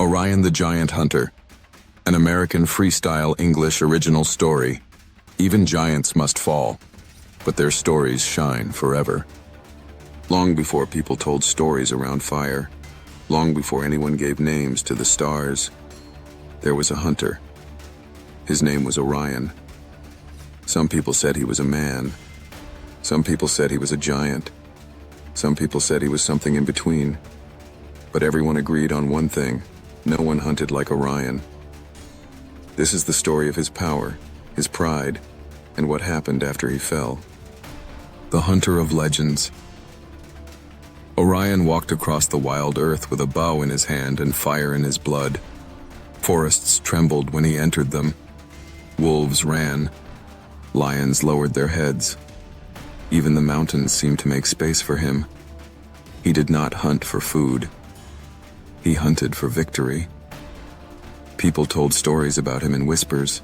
Orion the Giant Hunter, an American freestyle English original story. Even giants must fall, but their stories shine forever. Long before people told stories around fire, long before anyone gave names to the stars, there was a hunter. His name was Orion. Some people said he was a man. Some people said he was a giant. Some people said he was something in between. But everyone agreed on one thing: no one hunted like Orion. This is the story of his power, his pride, and what happened after he fell. The Hunter of Legends. Orion walked across the wild earth with a bow in his hand and fire in his blood. Forests trembled when he entered them. Wolves ran. Lions lowered their heads. Even the mountains seemed to make space for him. He did not hunt for food. He hunted for victory. People told stories about him in whispers.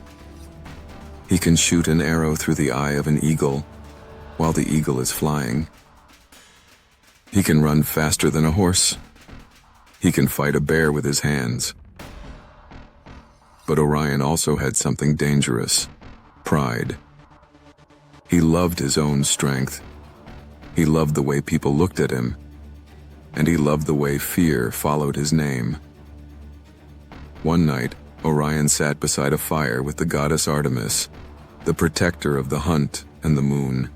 He can shoot an arrow through the eye of an eagle while the eagle is flying. He can run faster than a horse. He can fight a bear with his hands. But Orion also had something dangerous: pride. He loved his own strength. He loved the way people looked at him. And he loved the way fear followed his name. One night, Orion sat beside a fire with the goddess Artemis, the protector of the hunt and the moon.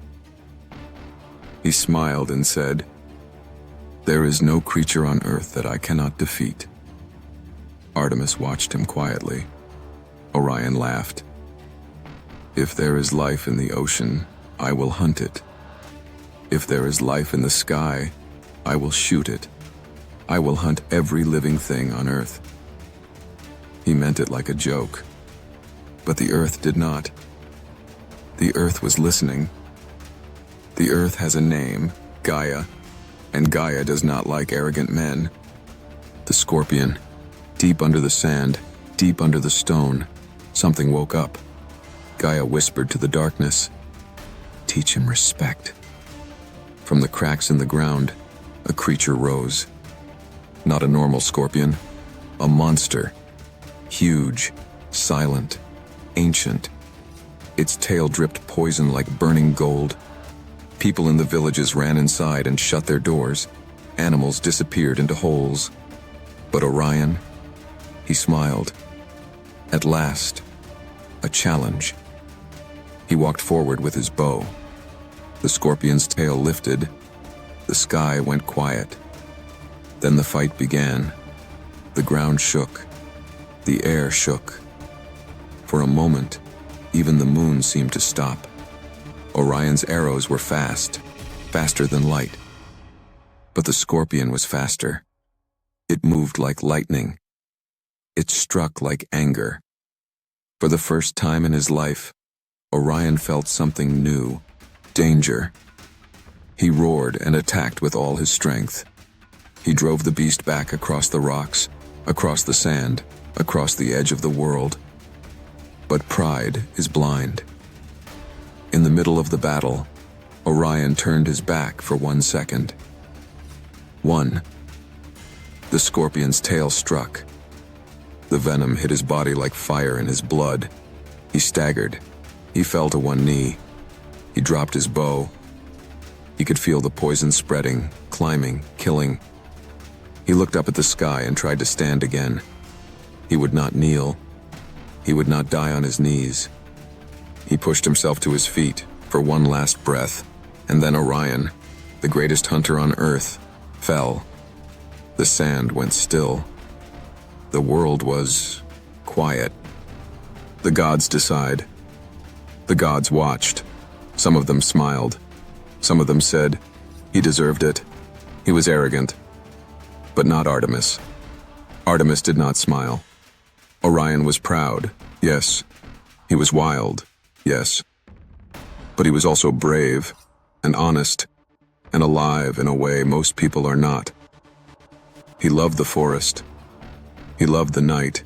He smiled and said, "There is no creature on earth that I cannot defeat." Artemis watched him quietly. Orion laughed. "If there is life in the ocean, I will hunt it. If there is life in the sky, I will shoot it. I will hunt every living thing on earth." He meant it like a joke. But the earth did not. The earth was listening. The earth has a name, Gaia, and Gaia does not like arrogant men. The scorpion, deep under the sand, deep under the stone, something woke up. Gaia whispered to the darkness, "Teach him respect." From the cracks in the ground, a creature rose. Not a normal scorpion, a monster. Huge, silent, ancient. Its tail dripped poison like burning gold. People in the villages ran inside and shut their doors. Animals disappeared into holes. But Orion, he smiled. At last, a challenge. He walked forward with his bow. The scorpion's tail lifted. The sky went quiet. Then the fight began. The ground shook. The air shook. For a moment, even the moon seemed to stop. Orion's arrows were fast, faster than light. But the scorpion was faster. It moved like lightning. It struck like anger. For the first time in his life, Orion felt something new: danger. He roared and attacked with all his strength. He drove the beast back across the rocks, across the sand, across the edge of the world. But pride is blind. In the middle of the battle, Orion turned his back for 1 second. 1. The scorpion's tail struck. The venom hit his body like fire in his blood. He staggered. He fell to one knee. He dropped his bow. He could feel the poison spreading, climbing, killing. He looked up at the sky and tried to stand again. He would not kneel. He would not die on his knees. He pushed himself to his feet for one last breath, and then Orion, the greatest hunter on earth, fell. The sand went still. The world was quiet. The gods decide. The gods watched. Some of them smiled. Some of them said, "He deserved it. He was arrogant." But not Artemis. Artemis did not smile. Orion was proud, yes. He was wild, yes. But he was also brave and honest and alive in a way most people are not. He loved the forest. He loved the night.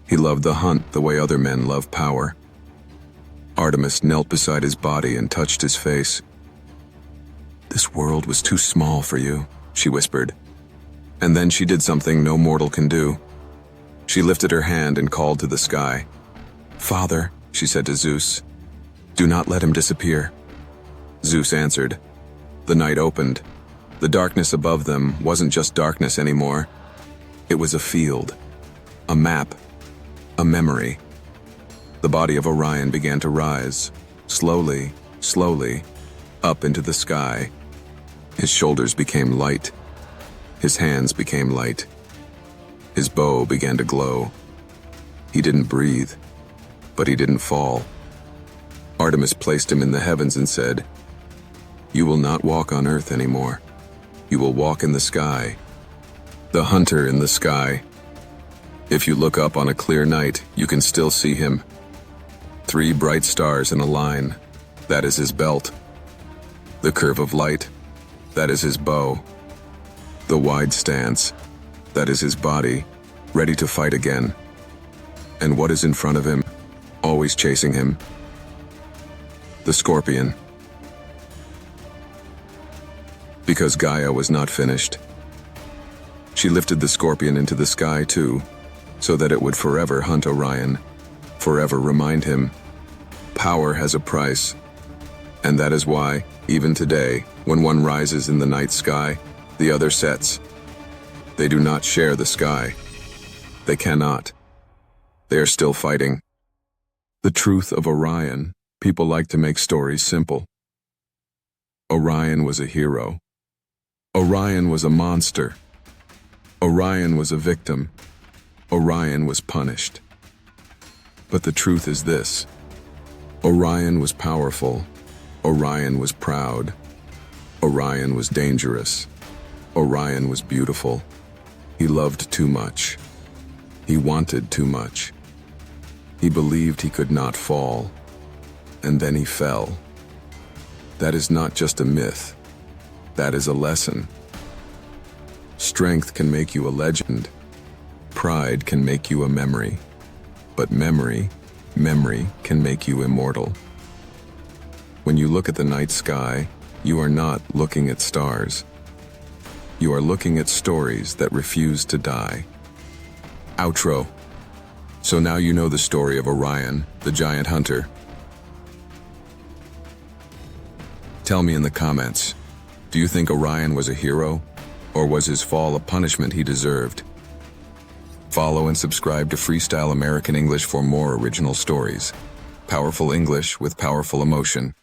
He loved the hunt the way other men love power. Artemis knelt beside his body and touched his face. "This world was too small for you," she whispered. And then she did something no mortal can do. She lifted her hand and called to the sky. "Father," she said to Zeus, "do not let him disappear." Zeus answered. The night opened. The darkness above them wasn't just darkness anymore. It was a field, a map, a memory. The body of Orion began to rise, slowly, slowly, up into the sky. His shoulders became light. His hands became light. His bow began to glow. He didn't breathe, but he didn't fall. Artemis placed him in the heavens and said, "You will not walk on earth anymore. You will walk in the sky. The hunter in the sky. If you look up on a clear night, you can still see him. 3 bright stars in a line, that is his belt. The curve of light, that is his bow. The wide stance, that is his body, ready to fight again. And what is in front of him, always chasing him? The scorpion." Because Gaia was not finished, she lifted the scorpion into the sky too, so that it would forever hunt Orion, forever remind him, power has a price. And that is why, even today, when one rises in the night sky, the other sets. They do not share the sky. They cannot. They are still fighting. The truth of Orion, people like to make stories simple. Orion was a hero. Orion was a monster. Orion was a victim. Orion was punished. But the truth is this. Orion was powerful. Orion was proud. Orion was dangerous. Orion was beautiful. He loved too much. He wanted too much. He believed he could not fall. And then he fell. That is not just a myth. That is a lesson. Strength can make you a legend. Pride can make you a memory. But memory can make you immortal. When you look at the night sky, you are not looking at stars. You are looking at stories that refuse to die. Outro. So now you know the story of Orion, the giant hunter. Tell me in the comments, do you think Orion was a hero, or was his fall a punishment he deserved? Follow and subscribe to Freestyle American English for more original stories. Powerful English with powerful emotion.